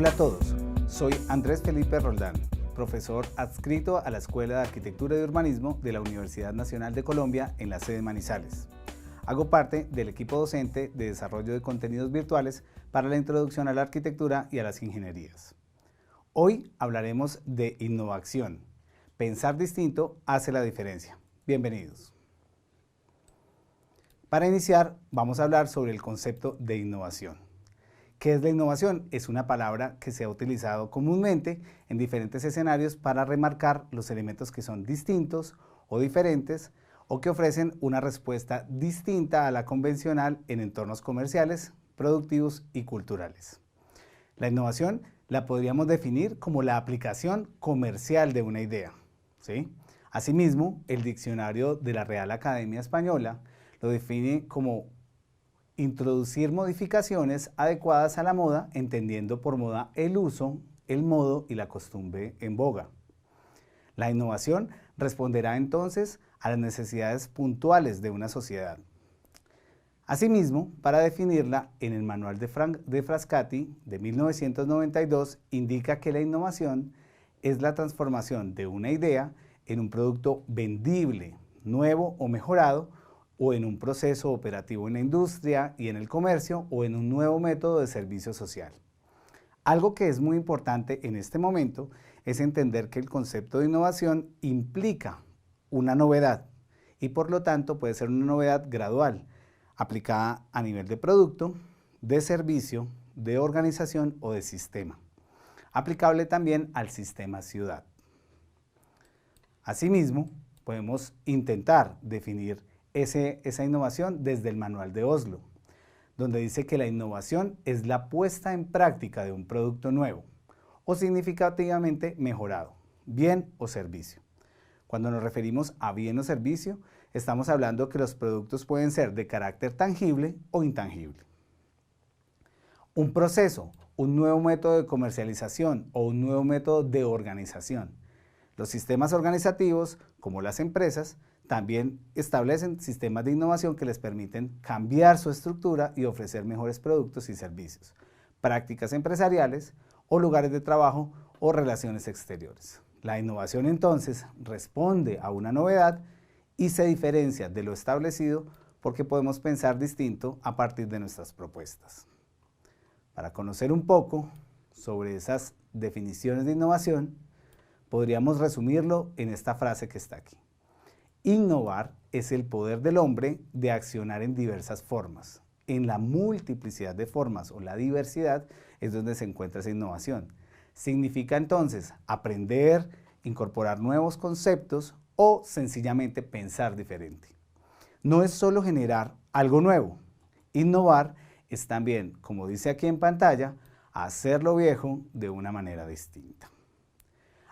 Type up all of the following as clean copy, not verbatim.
Hola a todos, soy Andrés Felipe Roldán, profesor adscrito a la Escuela de Arquitectura y Urbanismo de la Universidad Nacional de Colombia en la sede Manizales. Hago parte del equipo docente de desarrollo de contenidos virtuales para la introducción a la arquitectura y a las ingenierías. Hoy hablaremos de innovación. Pensar distinto hace la diferencia. Bienvenidos. Para iniciar, vamos a hablar sobre el concepto de innovación. ¿Qué es la innovación? Es una palabra que se ha utilizado comúnmente en diferentes escenarios para remarcar los elementos que son distintos o diferentes o que ofrecen una respuesta distinta a la convencional en entornos comerciales, productivos y culturales. La innovación la podríamos definir como la aplicación comercial de una idea, ¿sí? Asimismo, el diccionario de la Real Academia Española lo define como introducir modificaciones adecuadas a la moda, entendiendo por moda el uso, el modo y la costumbre en boga. La innovación responderá entonces a las necesidades puntuales de una sociedad. Asimismo, para definirla, en el manual de Frascati de 1992 indica que la innovación es la transformación de una idea en un producto vendible, nuevo o mejorado, o en un proceso operativo en la industria y en el comercio, o en un nuevo método de servicio social. Algo que es muy importante en este momento es entender que el concepto de innovación implica una novedad y por lo tanto puede ser una novedad gradual, aplicada a nivel de producto, de servicio, de organización o de sistema, aplicable también al sistema ciudad. Asimismo, podemos intentar definir esa innovación desde el manual de Oslo, donde dice que la innovación es la puesta en práctica de un producto nuevo o significativamente mejorado, bien o servicio. Cuando nos referimos a bien o servicio, estamos hablando que los productos pueden ser de carácter tangible o intangible. Un proceso, un nuevo método de comercialización o un nuevo método de organización. Los sistemas organizativos, como las empresas, también establecen sistemas de innovación que les permiten cambiar su estructura y ofrecer mejores productos y servicios, prácticas empresariales o lugares de trabajo o relaciones exteriores. La innovación entonces responde a una novedad y se diferencia de lo establecido porque podemos pensar distinto a partir de nuestras propuestas. Para conocer un poco sobre esas definiciones de innovación, podríamos resumirlo en esta frase que está aquí. Innovar es el poder del hombre de accionar en diversas formas. En la multiplicidad de formas o la diversidad es donde se encuentra esa innovación. Significa entonces aprender, incorporar nuevos conceptos o sencillamente pensar diferente. No es solo generar algo nuevo. Innovar es también, como dice aquí en pantalla, hacer lo viejo de una manera distinta.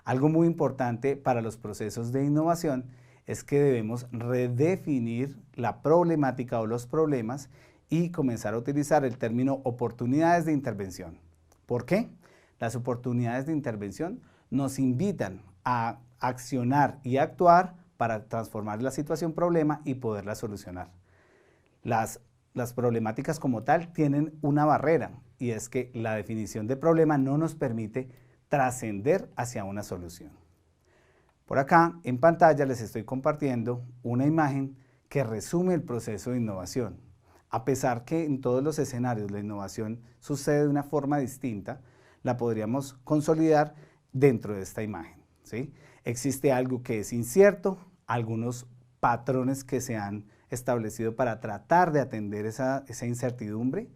Algo muy importante para los procesos de innovación es que debemos redefinir la problemática o los problemas y comenzar a utilizar el término oportunidades de intervención. ¿Por qué? Las oportunidades de intervención nos invitan a accionar y actuar para transformar la situación problema y poderla solucionar. Las problemáticas como tal tienen una barrera y es que la definición de problema no nos permite trascender hacia una solución. Por acá en pantalla les estoy compartiendo una imagen que resume el proceso de innovación. A pesar que en todos los escenarios la innovación sucede de una forma distinta, la podríamos consolidar dentro de esta imagen, ¿sí? Existe algo que es incierto, algunos patrones que se han establecido para tratar de atender esa incertidumbre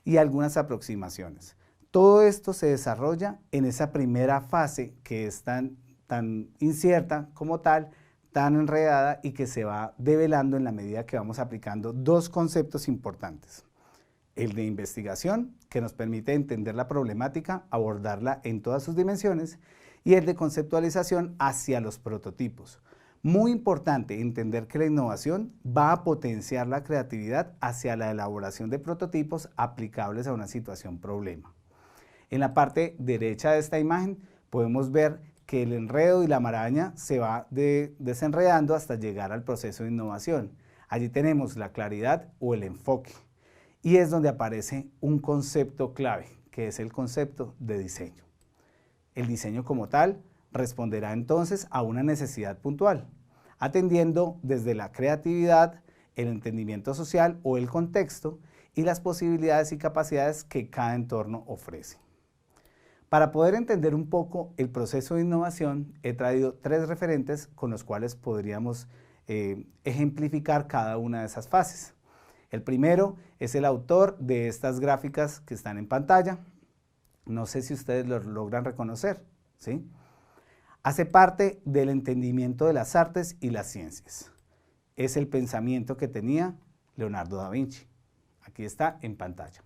y algunas aproximaciones. Todo esto se desarrolla en esa primera fase que es tan incierta como tal, tan enredada y que se va develando en la medida que vamos aplicando dos conceptos importantes. El de investigación, que nos permite entender la problemática, abordarla en todas sus dimensiones, y el de conceptualización hacia los prototipos. Muy importante entender que la innovación va a potenciar la creatividad hacia la elaboración de prototipos aplicables a una situación problema. En la parte derecha de esta imagen podemos ver que el enredo y la maraña se va desenredando hasta llegar al proceso de innovación. Allí tenemos la claridad o el enfoque y es donde aparece un concepto clave que es el concepto de diseño. El diseño como tal responderá entonces a una necesidad puntual, atendiendo desde la creatividad, el entendimiento social o el contexto y las posibilidades y capacidades que cada entorno ofrece. Para poder entender un poco el proceso de innovación, he traído 3 referentes con los cuales podríamos ejemplificar cada una de esas fases. El primero es el autor de estas gráficas que están en pantalla. No sé si ustedes lo logran reconocer, ¿sí? Hace parte del entendimiento de las artes y las ciencias. Es el pensamiento que tenía Leonardo da Vinci. Aquí está en pantalla.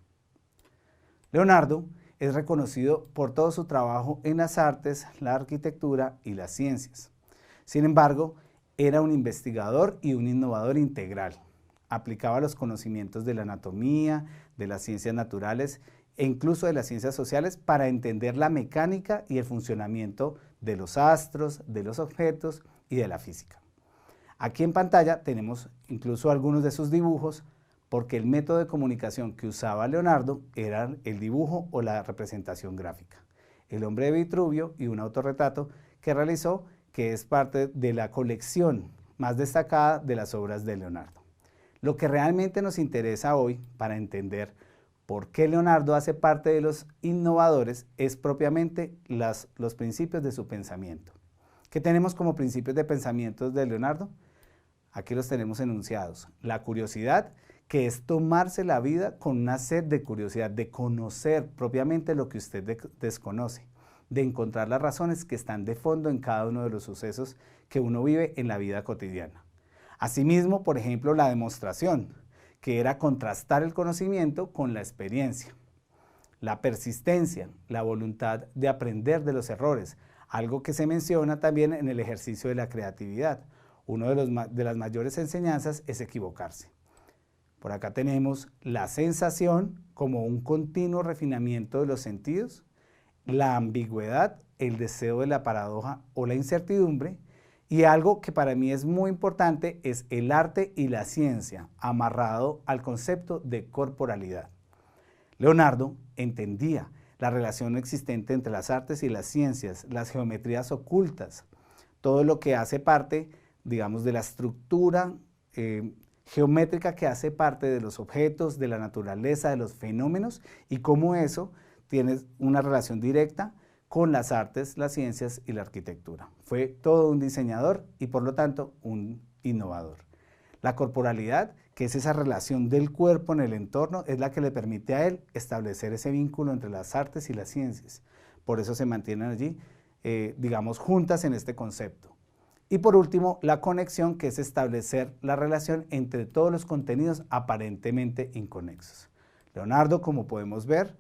Leonardo es reconocido por todo su trabajo en las artes, la arquitectura y las ciencias. Sin embargo, era un investigador y un innovador integral. Aplicaba los conocimientos de la anatomía, de las ciencias naturales e incluso de las ciencias sociales para entender la mecánica y el funcionamiento de los astros, de los objetos y de la física. Aquí en pantalla tenemos incluso algunos de sus dibujos, porque el método de comunicación que usaba Leonardo era el dibujo o la representación gráfica. El hombre de Vitruvio y un autorretrato que realizó, que es parte de la colección más destacada de las obras de Leonardo. Lo que realmente nos interesa hoy para entender por qué Leonardo hace parte de los innovadores es propiamente los principios de su pensamiento. ¿Qué tenemos como principios de pensamiento de Leonardo? Aquí los tenemos enunciados. La curiosidad, que es tomarse la vida con una sed de curiosidad, de conocer propiamente lo que usted desconoce, de encontrar las razones que están de fondo en cada uno de los sucesos que uno vive en la vida cotidiana. Asimismo, por ejemplo, la demostración, que era contrastar el conocimiento con la experiencia. La persistencia, la voluntad de aprender de los errores, algo que se menciona también en el ejercicio de la creatividad. Una de las mayores enseñanzas es equivocarse. Por acá tenemos la sensación como un continuo refinamiento de los sentidos, la ambigüedad, el deseo de la paradoja o la incertidumbre, y algo que para mí es muy importante es el arte y la ciencia, amarrado al concepto de corporalidad. Leonardo entendía la relación existente entre las artes y las ciencias, las geometrías ocultas, todo lo que hace parte, digamos, de la estructura geométrica que hace parte de los objetos, de la naturaleza, de los fenómenos, y cómo eso tiene una relación directa con las artes, las ciencias y la arquitectura. Fue todo un diseñador y por lo tanto un innovador. La corporalidad, que es esa relación del cuerpo en el entorno, es la que le permite a él establecer ese vínculo entre las artes y las ciencias. Por eso se mantienen allí, digamos, juntas en este concepto. Y por último, la conexión, que es establecer la relación entre todos los contenidos aparentemente inconexos. Leonardo, como podemos ver,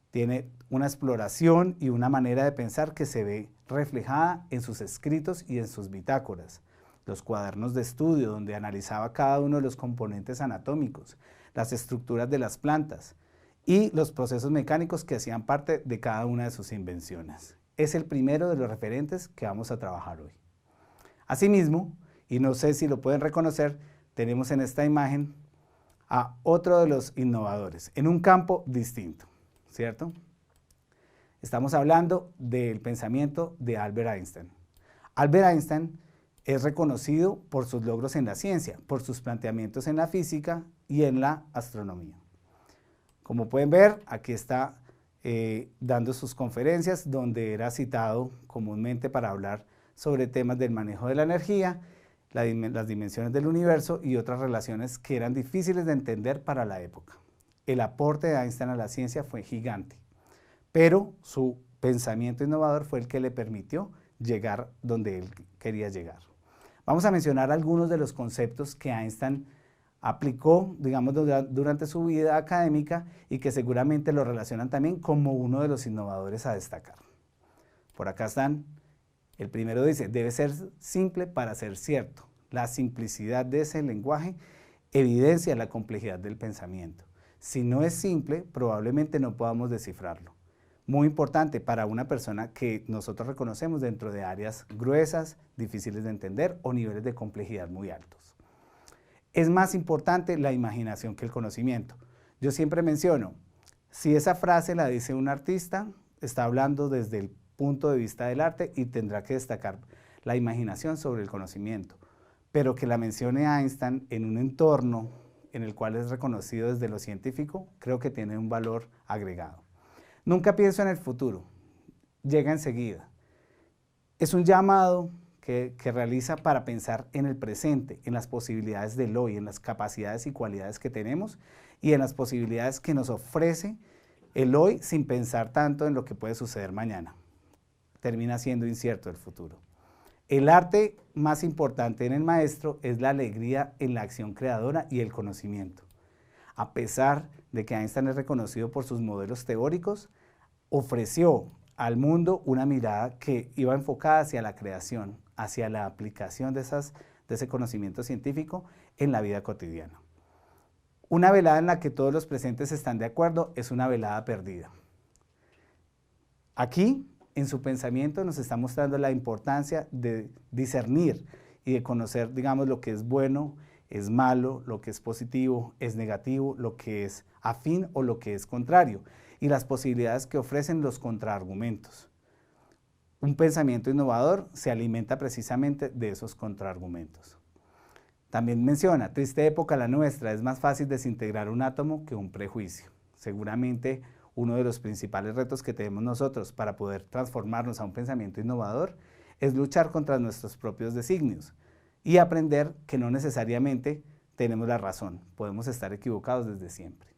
tiene una exploración y una manera de pensar que se ve reflejada en sus escritos y en sus bitácoras, los cuadernos de estudio donde analizaba cada uno de los componentes anatómicos, las estructuras de las plantas y los procesos mecánicos que hacían parte de cada una de sus invenciones. Es el primero de los referentes que vamos a trabajar hoy. Asimismo, y no sé si lo pueden reconocer, tenemos en esta imagen a otro de los innovadores, en un campo distinto, ¿cierto? Estamos hablando del pensamiento de Albert Einstein. Albert Einstein es reconocido por sus logros en la ciencia, por sus planteamientos en la física y en la astronomía. Como pueden ver, aquí está dando sus conferencias donde era citado comúnmente para hablar sobre temas del manejo de la energía, las dimensiones del universo y otras relaciones que eran difíciles de entender para la época. El aporte de Einstein a la ciencia fue gigante, pero su pensamiento innovador fue el que le permitió llegar donde él quería llegar. Vamos a mencionar algunos de los conceptos que Einstein aplicó, digamos, durante su vida académica y que seguramente lo relacionan también como uno de los innovadores a destacar. Por acá están. El primero dice, debe ser simple para ser cierto. La simplicidad de ese lenguaje evidencia la complejidad del pensamiento. Si no es simple, probablemente no podamos descifrarlo. Muy importante para una persona que nosotros reconocemos dentro de áreas gruesas, difíciles de entender o niveles de complejidad muy altos. Es más importante la imaginación que el conocimiento. Yo siempre menciono, Si esa frase la dice un artista, está hablando desde el punto de vista del arte y tendrá que destacar la imaginación sobre el conocimiento, pero que la mencione Einstein en un entorno en el cual es reconocido desde lo científico, creo que tiene un valor agregado. Nunca pienso en el futuro, llega enseguida. Es un llamado que realiza para pensar en el presente, en las posibilidades del hoy, en las capacidades y cualidades que tenemos y en las posibilidades que nos ofrece el hoy sin pensar tanto en lo que puede suceder mañana. Termina siendo incierto el futuro. El arte más importante en el maestro es la alegría en la acción creadora y el conocimiento. A pesar de que Einstein es reconocido por sus modelos teóricos, ofreció al mundo una mirada que iba enfocada hacia la creación, hacia la aplicación de ese conocimiento científico en la vida cotidiana. Una velada en la que todos los presentes están de acuerdo es una velada perdida. Aquí, en su pensamiento, nos está mostrando la importancia de discernir y de conocer, digamos, lo que es bueno, es malo, lo que es positivo, es negativo, lo que es afín o lo que es contrario, y las posibilidades que ofrecen los contraargumentos. Un pensamiento innovador se alimenta precisamente de esos contraargumentos. También menciona, triste época la nuestra, es más fácil desintegrar un átomo que un prejuicio. Seguramente uno de los principales retos que tenemos nosotros para poder transformarnos a un pensamiento innovador es luchar contra nuestros propios designios y aprender que no necesariamente tenemos la razón, podemos estar equivocados desde siempre.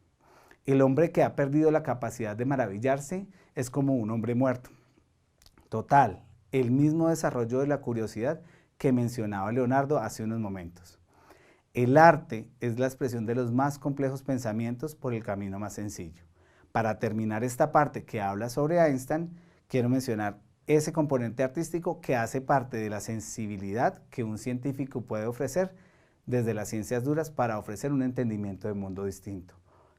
El hombre que ha perdido la capacidad de maravillarse es como un hombre muerto. Total, el mismo desarrollo de la curiosidad que mencionaba Leonardo hace unos momentos. El arte es la expresión de los más complejos pensamientos por el camino más sencillo. Para terminar esta parte que habla sobre Einstein, quiero mencionar ese componente artístico que hace parte de la sensibilidad que un científico puede ofrecer desde las ciencias duras para ofrecer un entendimiento del mundo distinto.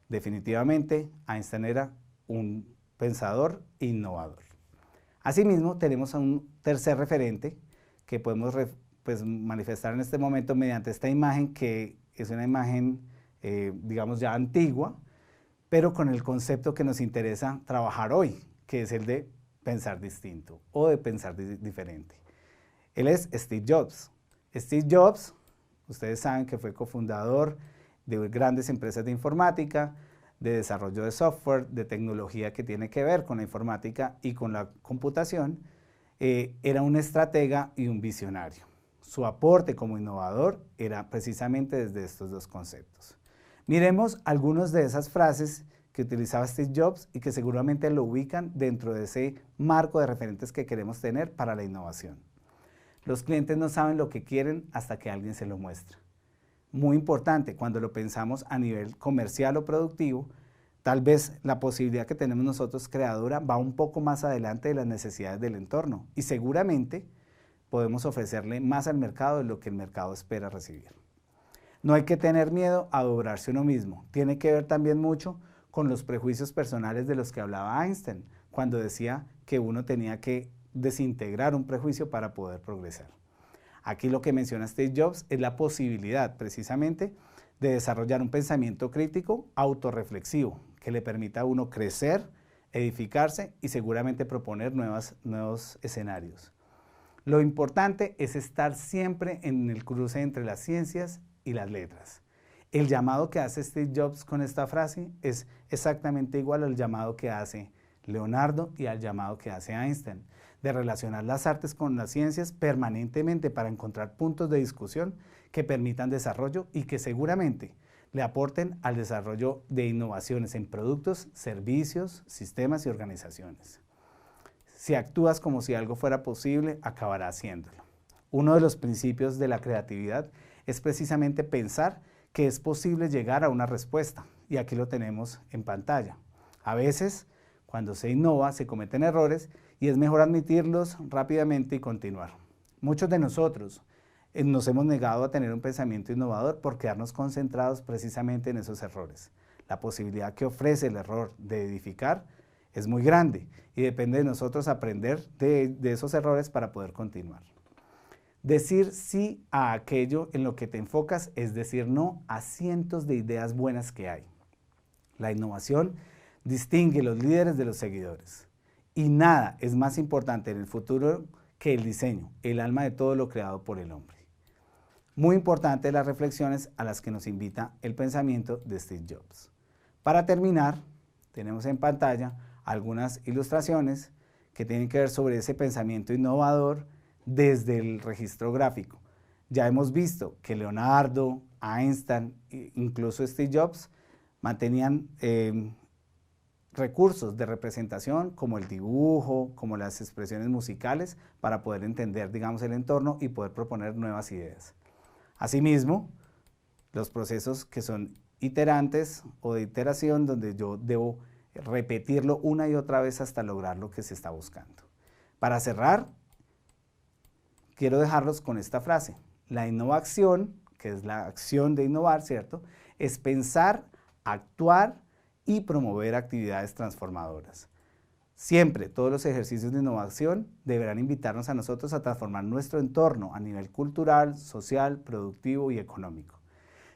Definitivamente, Einstein era un pensador innovador. Asimismo, tenemos a un tercer referente que podemos manifestar en este momento mediante esta imagen, que es una imagen, digamos, ya antigua, pero con el concepto que nos interesa trabajar hoy, que es el de pensar distinto o de pensar diferente. Él es Steve Jobs. Steve Jobs, ustedes saben que fue cofundador de grandes empresas de informática, de desarrollo de software, de tecnología que tiene que ver con la informática y con la computación. Era un estratega y un visionario. Su aporte como innovador era precisamente desde estos dos conceptos. Miremos algunas de esas frases que utilizaba Steve Jobs y que seguramente lo ubican dentro de ese marco de referentes que queremos tener para la innovación. Los clientes no saben lo que quieren hasta que alguien se lo muestra. Muy importante, cuando lo pensamos a nivel comercial o productivo, tal vez la posibilidad que tenemos nosotros creadora va un poco más adelante de las necesidades del entorno y seguramente podemos ofrecerle más al mercado de lo que el mercado espera recibir. No hay que tener miedo a dobrarse uno mismo. Tiene que ver también mucho con los prejuicios personales de los que hablaba Einstein, cuando decía que uno tenía que desintegrar un prejuicio para poder progresar. Aquí lo que menciona Steve Jobs es la posibilidad precisamente de desarrollar un pensamiento crítico autorreflexivo que le permita a uno crecer, edificarse y seguramente proponer nuevos escenarios. Lo importante es estar siempre en el cruce entre las ciencias y las letras. El llamado que hace Steve Jobs con esta frase es exactamente igual al llamado que hace Leonardo y al llamado que hace Einstein, de relacionar las artes con las ciencias permanentemente para encontrar puntos de discusión que permitan desarrollo y que seguramente le aporten al desarrollo de innovaciones en productos, servicios, sistemas y organizaciones. Si actúas como si algo fuera posible, acabarás haciéndolo. Uno de los principios de la creatividad es precisamente pensar que es posible llegar a una respuesta, y aquí lo tenemos en pantalla. A veces, cuando se innova, se cometen errores y es mejor admitirlos rápidamente y continuar. Muchos de nosotros nos hemos negado a tener un pensamiento innovador por quedarnos concentrados precisamente en esos errores. La posibilidad que ofrece el error de edificar es muy grande y depende de nosotros aprender de esos errores para poder continuar. Decir sí a aquello en lo que te enfocas es decir no a cientos de ideas buenas que hay. La innovación distingue los líderes de los seguidores. Y nada es más importante en el futuro que el diseño, el alma de todo lo creado por el hombre. Muy importante las reflexiones a las que nos invita el pensamiento de Steve Jobs. Para terminar, tenemos en pantalla algunas ilustraciones que tienen que ver sobre ese pensamiento innovador desde el registro gráfico. Ya hemos visto que Leonardo, Einstein, incluso Steve Jobs, mantenían recursos de representación como el dibujo, como las expresiones musicales, para poder entender, digamos, el entorno y poder proponer nuevas ideas. Asimismo, los procesos que son iterantes o de iteración, donde yo debo repetirlo una y otra vez hasta lograr lo que se está buscando. Para cerrar, quiero dejarlos con esta frase. La innovación, que es la acción de innovar, ¿cierto?, es pensar, actuar y promover actividades transformadoras. Siempre, todos los ejercicios de innovación deberán invitarnos a nosotros a transformar nuestro entorno a nivel cultural, social, productivo y económico.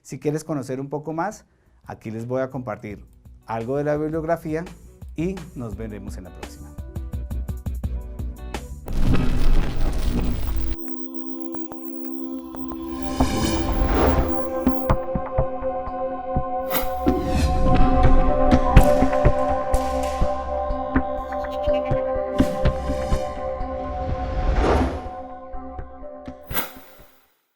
Si quieres conocer un poco más, aquí les voy a compartir algo de la bibliografía y nos veremos en la próxima.